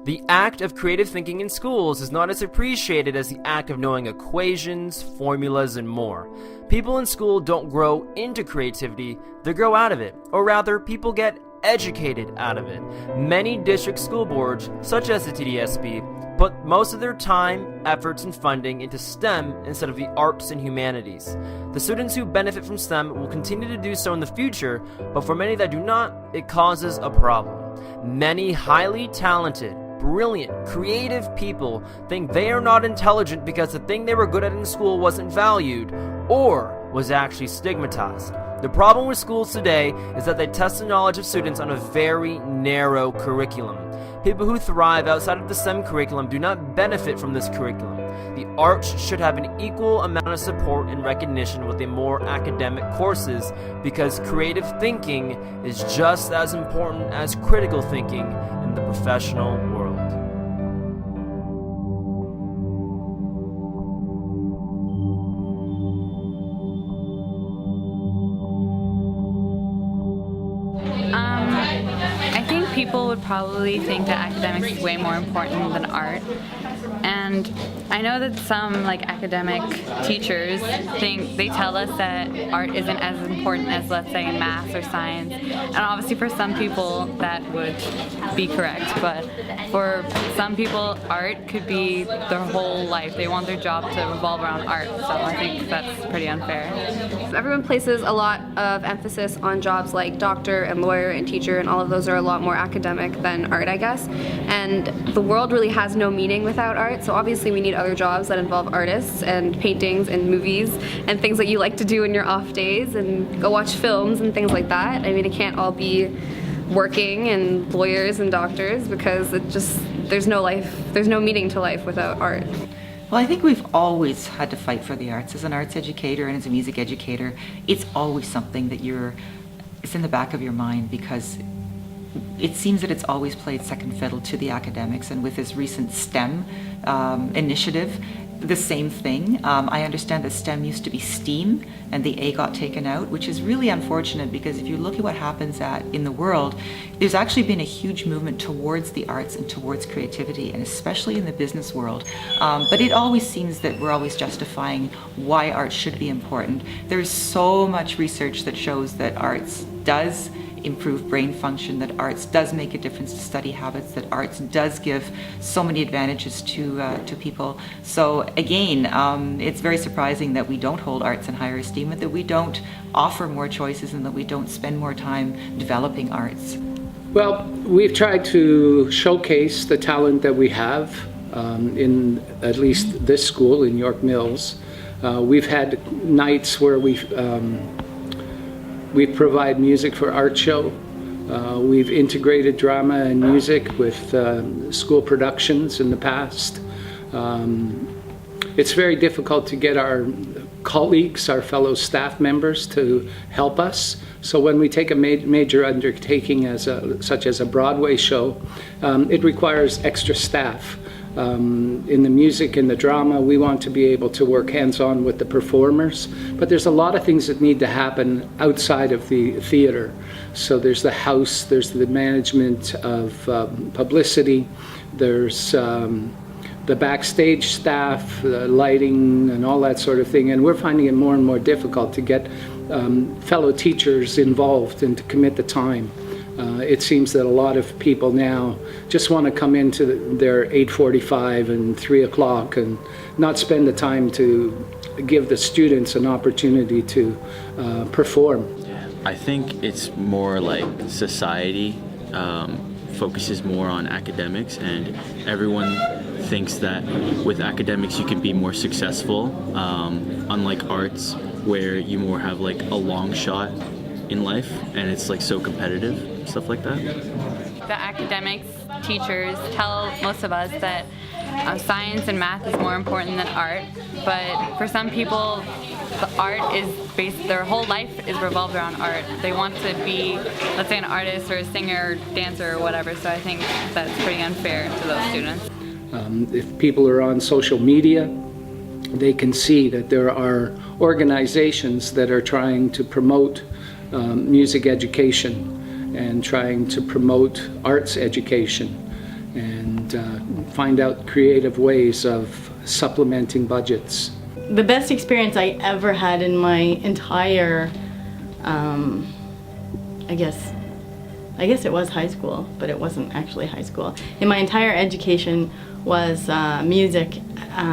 The act of creative thinking in schools is not as appreciated as the act of knowing equations, formulas, and more. People in school don't grow into creativity, they grow out of it. Or rather, people get educated out of it. Many district school boards, such as the TDSB, put most of their time, efforts, and funding into STEM instead of the arts and humanities. The students who benefit from STEM will continue to do so in the future, but for many that do not, it causes a problem. Many highly talented, brilliant, creative people think they are not intelligent because the thing they were good at in school wasn't valued or was actually stigmatized. The problem with schools today is that they test the knowledge of students on a very narrow curriculum. People who thrive outside of the STEM curriculum do not benefit from this curriculum. The arts should have an equal amount of support and recognition with the more academic courses because creative thinking is just as important as critical thinking in the professional world. I think people would probably think that academics is way more important than art. And I know that some academic teachers they tell us that art isn't as important as, let's say, math or science. And obviously for some people that would be correct, but for some people art could be their whole life. They want their job to revolve around art, so I think that's pretty unfair. Everyone places a lot of emphasis on jobs like doctor and lawyer and teacher, and all of those are a lot more academic than art, I guess. And the world really has no meaning without art, so obviously we need other jobs that involve artists and paintings and movies and things that you like to do in your off days and go watch films and things like that. I mean, it can't all be working and lawyers and doctors because there's no meaning to life without art. Well, I think we've always had to fight for the arts. As an arts educator and as a music educator, it's always something that it's in the back of your mind because it seems that it's always played second fiddle to the academics, and with this recent STEM initiative, the same thing. I understand that STEM used to be STEAM and the A got taken out, which is really unfortunate because if you look at what happens in the world, there's actually been a huge movement towards the arts and towards creativity, and especially in the business world. But it always seems that we're always justifying why art should be important. There's so much research that shows that arts does improve brain function, that arts does make a difference to study habits, that arts does give so many advantages to people. So again, it's very surprising that we don't hold arts in higher esteem, and that we don't offer more choices, and that we don't spend more time developing arts. Well, we've tried to showcase the talent that we have in at least this school in York Mills. We've had nights where we provide music for art show. We've integrated drama and music with school productions in the past. It's very difficult to get our colleagues, our fellow staff members, to help us. So when we take a major undertaking such as a Broadway show, it requires extra staff. In the music and the drama, we want to be able to work hands-on with the performers, but there's a lot of things that need to happen outside of the theater. So there's the house, there's the management of publicity, there's the backstage staff, the lighting and all that sort of thing, and we're finding it more and more difficult to get fellow teachers involved and to commit the time. It seems that a lot of people now just want to come into their 8:45 and 3 o'clock and not spend the time to give the students an opportunity to perform. I think it's more like society focuses more on academics, and everyone thinks that with academics you can be more successful, unlike arts where you more have like a long shot in life and it's like so competitive, stuff like that. The academics, teachers tell most of us that science and math is more important than art, but for some people the art is their whole life is revolved around art. They want to be, let's say, an artist or a singer or dancer or whatever, so I think that's pretty unfair to those students. If people are on social media, they can see that there are organizations that are trying to promote music education and trying to promote arts education. and find out creative ways of supplementing budgets. The best experience I ever had in my entire, I guess it was high school, but it wasn't actually high school. In my entire education was music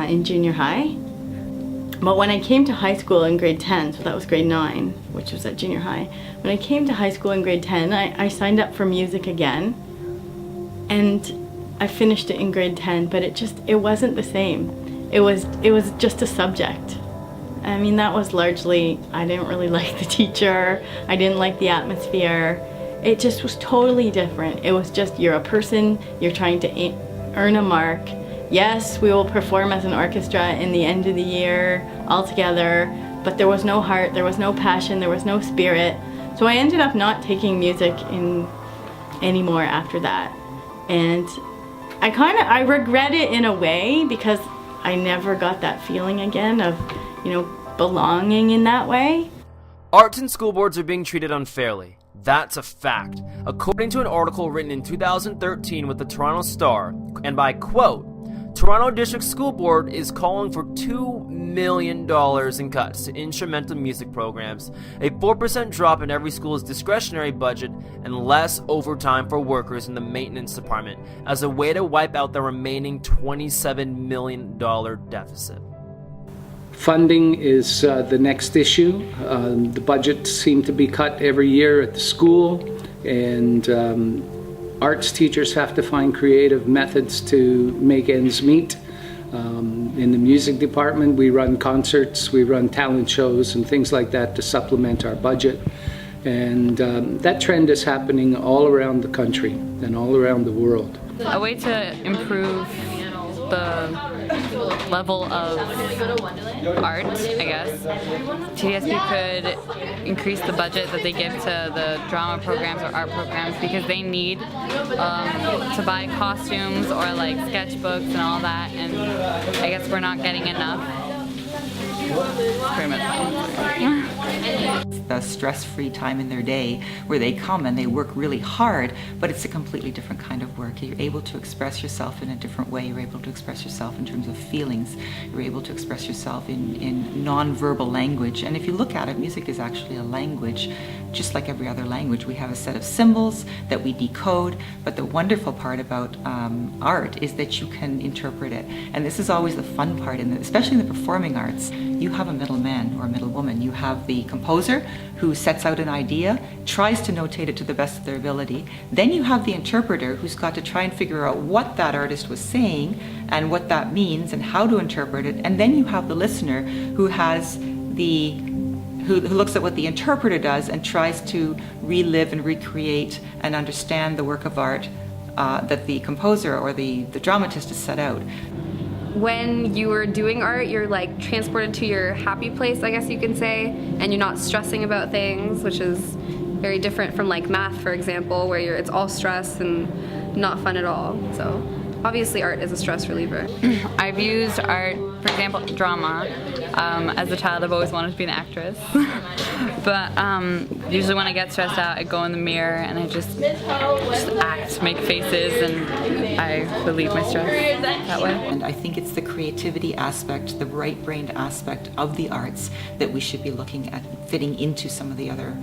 in junior high. But when I came to high school in grade 10, so that was grade 9, which was at junior high, when I came to high school in grade 10, I signed up for music again, and I finished it in grade 10, but it wasn't the same. It was just a subject. I mean, that was largely, I didn't really like the teacher, I didn't like the atmosphere. It just was totally different. It was just, you're a person, you're trying to earn a mark. Yes, we will perform as an orchestra in the end of the year all together, but there was no heart, there was no passion, there was no spirit. So I ended up not taking music anymore after that. And I regret it in a way, because I never got that feeling again of, belonging in that way. Arts and school boards are being treated unfairly. That's a fact. According to an article written in 2013 with the Toronto Star, and by quote, Toronto District School Board is calling for $2 million in cuts to instrumental music programs, a 4% drop in every school's discretionary budget, and less overtime for workers in the maintenance department as a way to wipe out the remaining $27 million deficit. Funding is the next issue. The budgets seem to be cut every year at the school, and arts teachers have to find creative methods to make ends meet. In the music department, we run concerts, we run talent shows and things like that to supplement our budget. And that trend is happening all around the country and all around the world. A way to improve the level of art, I guess, TDSP could increase the budget that they give to the drama programs or art programs, because they need to buy costumes or like sketchbooks and all that, and I guess we're not getting enough. Pretty much. The stress-free time in their day where they come and they work really hard, but it's a completely different kind of work. You're able to express yourself in a different way. You're able to express yourself in terms of feelings. You're able to express yourself in non-verbal language. And if you look at it, music is actually a language, just like every other language. We have a set of symbols that we decode, but the wonderful part about art is that you can interpret it. And this is always the fun part, especially in the performing arts. You have a middleman or a middlewoman. You have the composer who sets out an idea, tries to notate it to the best of their ability. Then you have the interpreter who's got to try and figure out what that artist was saying and what that means and how to interpret it. And then you have the listener who has who looks at what the interpreter does and tries to relive and recreate and understand the work of art that the composer or the dramatist has set out. When you are doing art, you're like transported to your happy place, I guess you can say, and you're not stressing about things, which is very different from like math, for example, where it's all stress and not fun at all. So obviously art is a stress reliever. I've used art, for example, drama. As a child, I've always wanted to be an actress. But usually when I get stressed out, I go in the mirror and I just act, make faces, and I relieve my stress that way. And I think it's the creativity aspect, the right-brained aspect of the arts that we should be looking at fitting into some of the other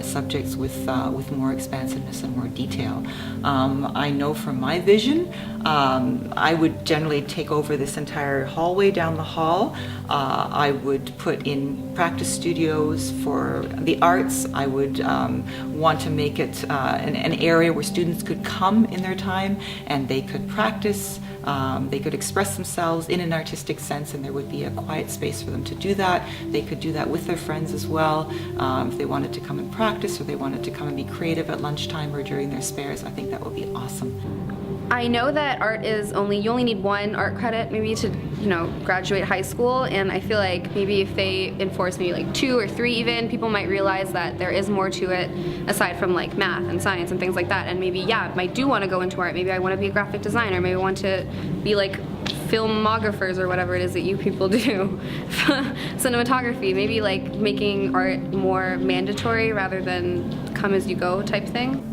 subjects with more expansiveness and more detail. I know from my vision, I would generally take over this entire hallway down the hall. I would put in practice studios for the arts. I would want to make it an area where students could come in their time and they could practice, they could express themselves in an artistic sense, and there would be a quiet space for them to do that. They could do that with their friends as well. If they wanted to come and practice or they wanted to come and be creative at lunchtime or during their spares, I think that would be awesome. I know that art is you only need one art credit maybe to, graduate high school, and I feel like maybe if they enforce maybe like 2 or 3 even, people might realize that there is more to it aside from like math and science and things like that, and maybe, yeah, I do want to go into art. Maybe I want to be a graphic designer, maybe I want to be like filmographers or whatever it is that you people do. Cinematography, maybe like making art more mandatory rather than come as you go type thing.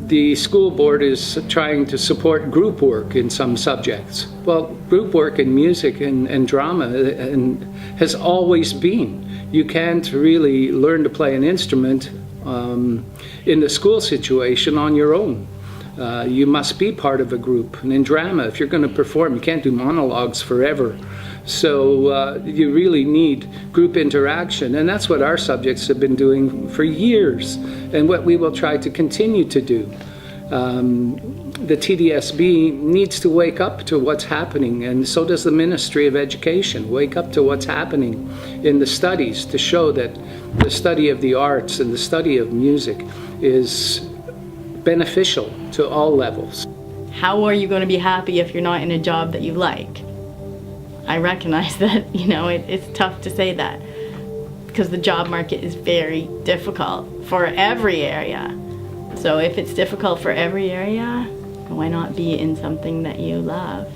the school board is trying to support group work in some subjects. Well, group work in music and drama has always been. You can't really learn to play an instrument in the school situation on your own. You must be part of a group. And in drama, if you're going to perform, you can't do monologues forever. So you really need group interaction, and that's what our subjects have been doing for years, and what we will try to continue to do. The TDSB needs to wake up to what's happening, and so does the Ministry of Education. Wake up to what's happening in the studies to show that the study of the arts and the study of music is beneficial to all levels. How are you going to be happy if you're not in a job that you like? I recognize that, it's tough to say that because the job market is very difficult for every area. So if it's difficult for every area, why not be in something that you love?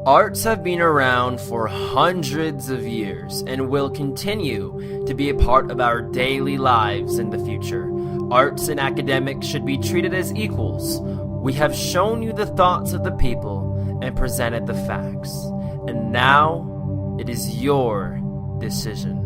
Arts have been around for hundreds of years and will continue to be a part of our daily lives in the future. Arts and academics should be treated as equals. We have shown you the thoughts of the people and presented the facts. And now, it is your decision.